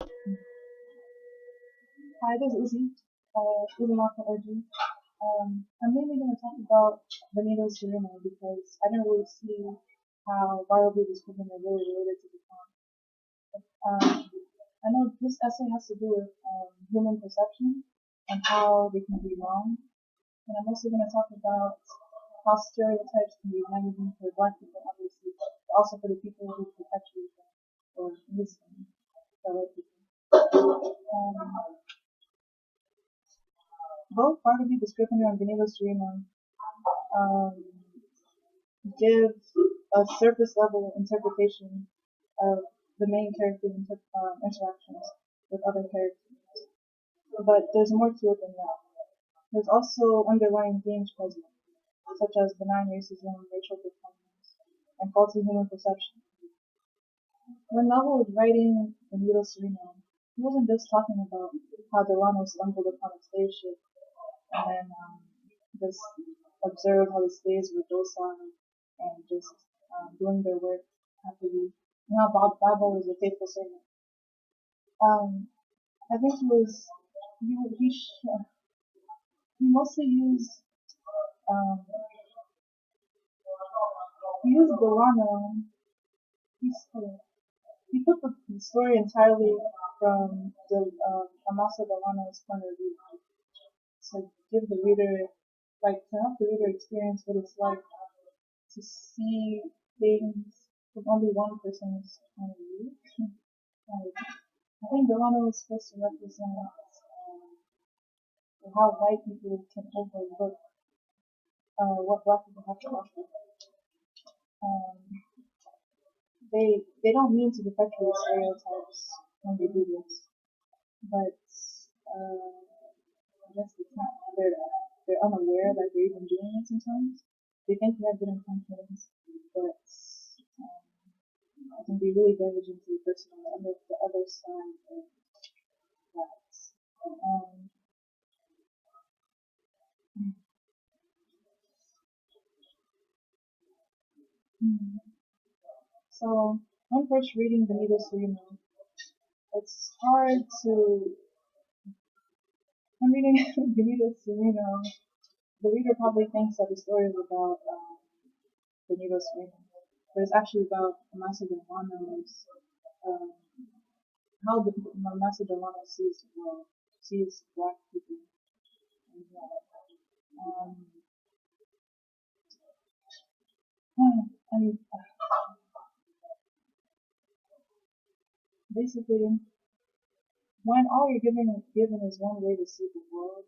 Hi, this is Izzy. Izzy Marco Orgy. I'm mainly going to talk about Benito Sereno because I didn't really see how biology was given are really related to the town. I know this essay has to do with human perception and how they can be wrong. And I'm also going to talk about how stereotypes can be damaging for black people, obviously, but also for the people who perpetuate them or use them for white people. Um, Both Bartleby the Scrivener and Benito Sereno um, give a surface level interpretation of the main character's interactions with other characters. But there's more to it than that. There's also underlying themes present, such as benign racism, racial performance, and faulty human perception. When Noel was writing Benito Sereno, he wasn't just talking about how Delano stumbled upon a slave ship and then just observed how the slaves were docile and just doing their work happily. And how Baba was a faithful servant. I think he mostly um, used Delano. He's, he put the story entirely from Amasa Delano's point of view to give the reader, like, to help the reader experience what it's like to see things from only one person's point of view. Like, I think Delano is supposed to represent how white people can overlook what black people have to offer. Um, they don't mean to perpetuate stereotypes when they do this, but I guess they're unaware that they're even doing it sometimes. They think they have good intentions, but it can be really damaging to the person on the other side of that. Um, so when first reading Benito Sereno, it's hard to when reading Benito Sereno, the reader probably thinks that the story is about Benito Sereno, but it's actually about Macedonia's um, how the Macedonia sees the world, sees black people. And, and basically, when all you're given is one way to see the world,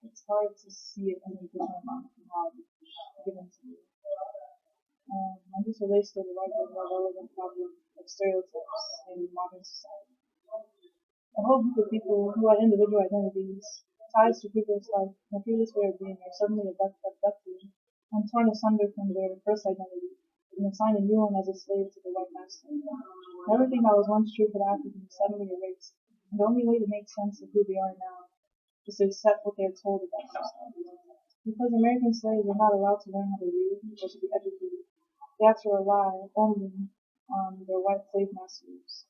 it's hard to see it any different from how it's given to you. And this relates to the larger, more relevant problem of stereotypes in modern society. A whole group of people who had individual identities, ties to previous life, and a previous way of being are suddenly abducted and torn asunder from their first identity and assigned a new one as a slave to the white master. And everything that was once true for the African is suddenly erased. And the only way to make sense of who they are now is to accept what they are told about themselves. Because American slaves were not allowed to learn how to read or to be educated, they had to rely only on their white slave masters,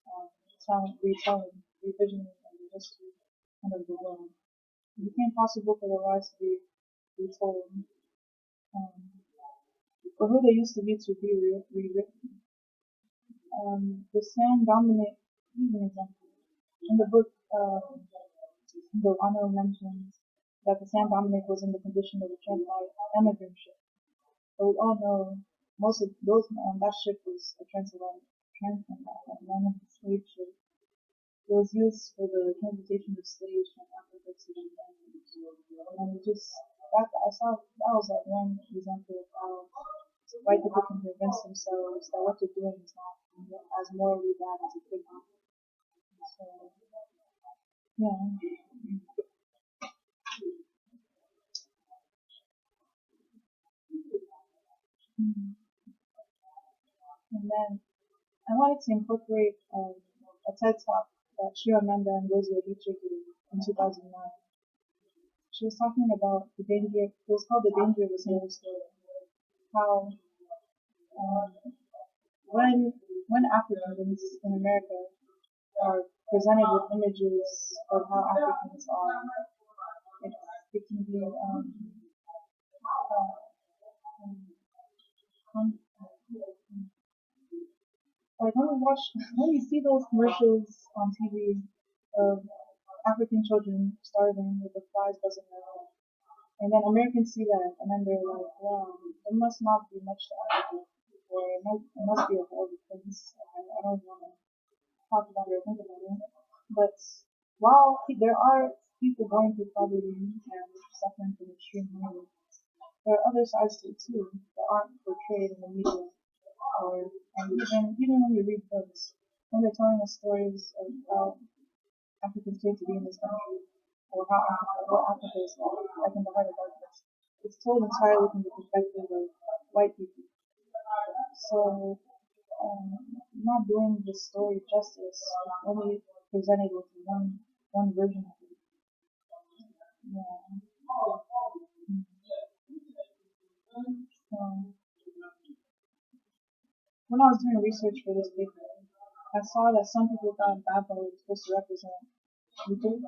retelling, revisioning of the history and of the world. It became possible for the lies to be retold, for who they used to be rewritten. The San Dominic, here's an example. In the book, Delano mentions that the San Dominic was in the condition of a transatlantic emigrant ship. But we all know most of those that ship was a transatlantic slave ship. It was used for the transportation of slaves from Africa to the Americas. And just I saw that was like one example of how white people can convince themselves that what they're doing is not as morally bad as it could be. So yeah. Mm. And then I wanted to incorporate a TED talk that Shiramanda and Rosie Adichie gave in 2009. She was talking about the danger. It was called the danger of a single story. How um, when Africans in America are presented with images of how Africans are. It, it can be like when you see those commercials on TV of African children starving with the flies buzzing around, and then Americans see that, and then they're like, wow, there must not be much to Africa, or it must be a horrible place. I don't want to talk about it or think about it. But while there are people going through poverty and suffering from extreme hunger, there are other sides to it too that aren't portrayed in the media, or and even when you read books, when they're telling us stories of how Africans came to be in this country, or what Africa is like in the heart of darkness. It's told entirely from the perspective of white people. So, not doing the story justice, only presented with one version of it. Yeah. When I was doing research for this paper, I saw that some people thought Babo was supposed to represent people.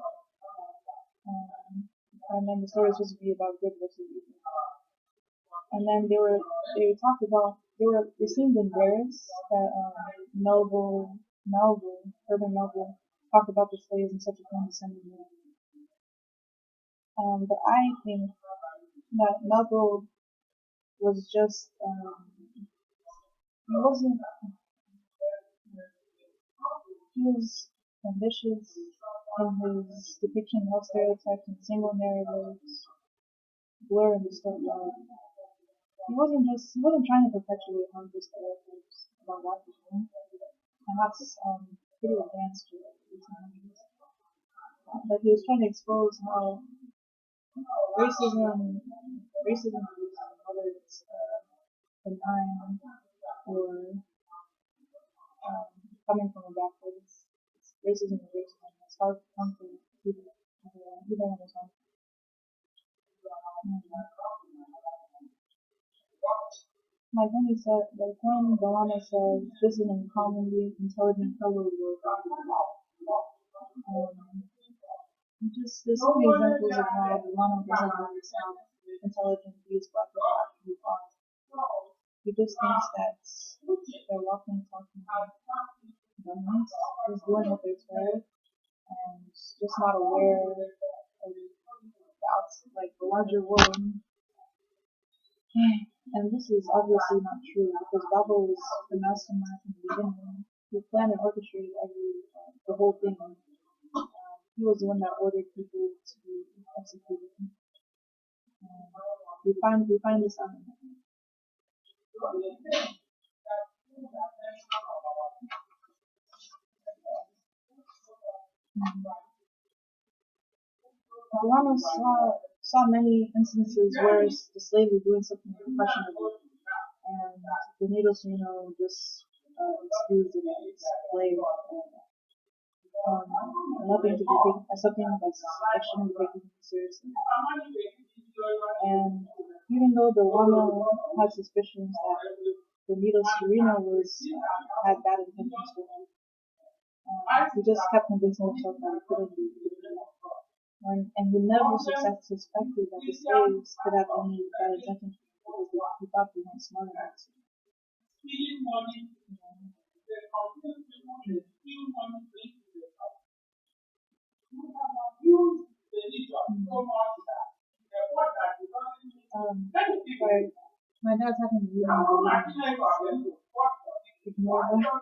And then the story was supposed to be about good versus evil. And then they talked about they seemed embarrassed that Urban Melville talked about the slaves in such a condescending way. But I think that Melville was just he was ambitious in his depiction of stereotypes and single narratives, blur and distort reality. He wasn't trying to perpetuate harmful stereotypes about black people, and that's pretty advanced for the 1800s. But he was trying to expose how racism, whether it's benign or coming from a bad place, racism is racism. It's hard to come from people. Either one is harmful. Like when Delana says, this is an uncommonly intelligent fellow you there's so many examples of how Delana doesn't notice how intelligent these black people actually are. He just thinks that they're walking, talking dummies, just doing what they're told, and just not aware of the larger world. And this is obviously not true because Babo was the mastermind from the beginning. He planned and orchestrated the whole thing. He was the one that ordered people to be executed. We find this out. Delano saw many instances where the slave was doing something questionable, and the needle just excused it as play, nothing to be taken as something that shouldn't be taken seriously. And even though Delano had suspicions that the needle Serena had bad intentions for him, he just kept convincing himself that it couldn't be. And he never suspected that the slaves could have any bad intentions because he thought they weren't smart enough. My dad's having a meeting with ignore that.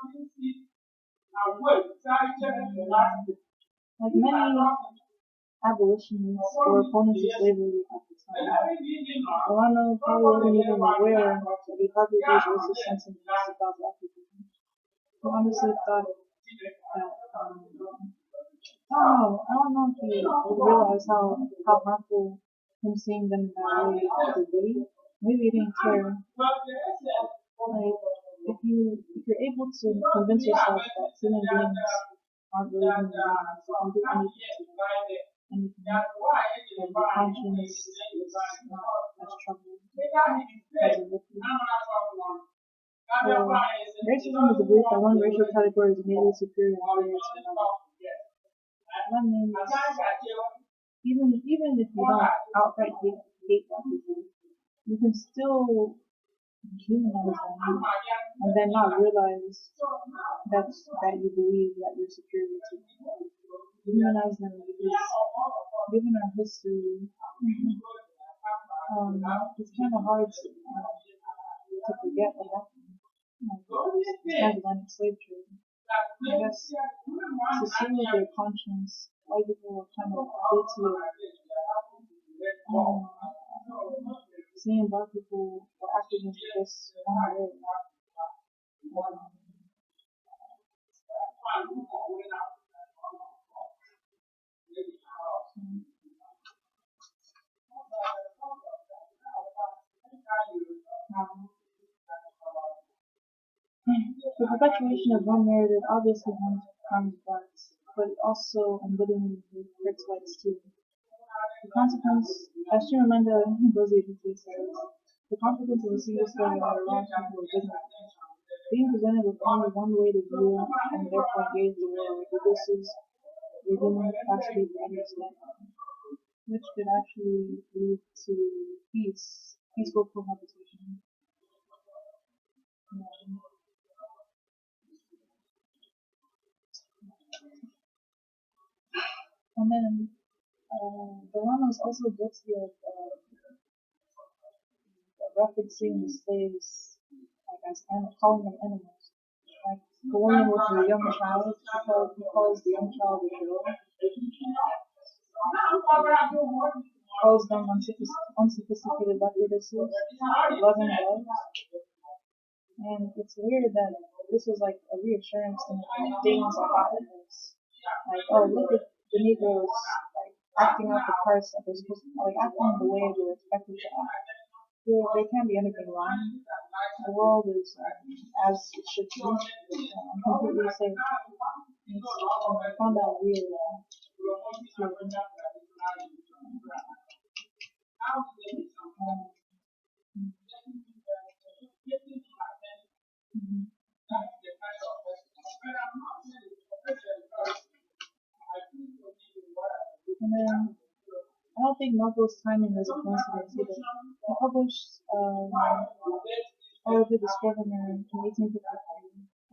Like many abolitionists or opponents of slavery at the time, Delano probably wasn't even aware that he harbored these racist sentiments about black people. He honestly thought that I don't know if he realized how harmful him seeing them in that way could be. Maybe he didn't care. Like if you're able to convince yourself that human beings aren't really human beings, you can do anything to them. Anything. And the conscience is not as troubled as a liquid. So, racism is the belief that one racial category is immediately superior in appearance to another. That means even if you don't outright hate black people, you can still humanize them and then not realize that you believe that you're superior to them. Humanize them because given our history, it's kind of hard to forget what happened. This transatlantic slave trade. I guess to see with their conscience, white people were kind of guilty of seeing black people were acting in just one way. The perpetuation of one narrative obviously harms blacks, but it also unwittingly hurts whites too. The consequence, as Chimamanda Ngozi Adichie says, the consequence of a single story about a lost people is ignorance. Being presented with only one way to view and therefore engage the world reduces the human capacity for understanding, which could actually lead to peaceful cohabitation. And then Delano is also guilty of referencing the slaves like as calling them animals. Like the woman with the young child, he calls the young child a girl. Calls them unsophisticated leopardises, loving dogs. And it's weird that this was like a reassurance to me that things are happening. Like, oh, look at the Negroes like acting out the parts that they're supposed to, like acting the way they're expected to act. There can't be anything wrong. The world is as it should be. I'm completely safe. I found that weird. And then I don't think Melville's timing was a coincidence either. He published Poetry Discovery in 1853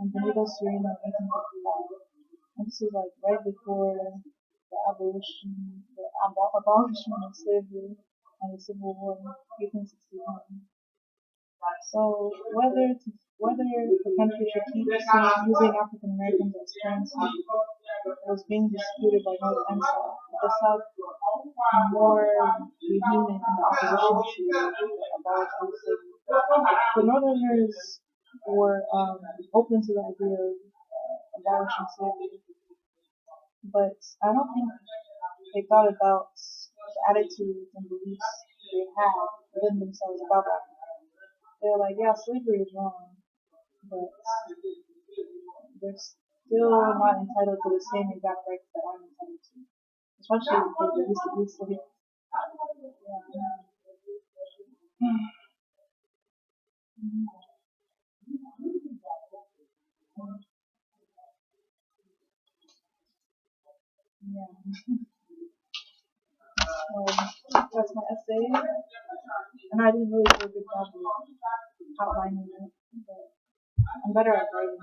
and Benito Sereno in 1855. And this was like right before the abolition of slavery and the Civil War in 1861. So whether the country should keep using African Americans as currency was being disputed by North and South, with the South more vehement in the opposition to abolishing slavery. The Northerners were open to the idea of abolishing slavery, but I don't think they thought about the attitudes and beliefs they had within themselves about that. They're like, yeah, slavery is wrong, but they're still not entitled to the same exact rights that I'm entitled to. Especially because they used to be slaves. Yeah. That's my essay, and I didn't really do a good job of outlining it, but I'm better at writing.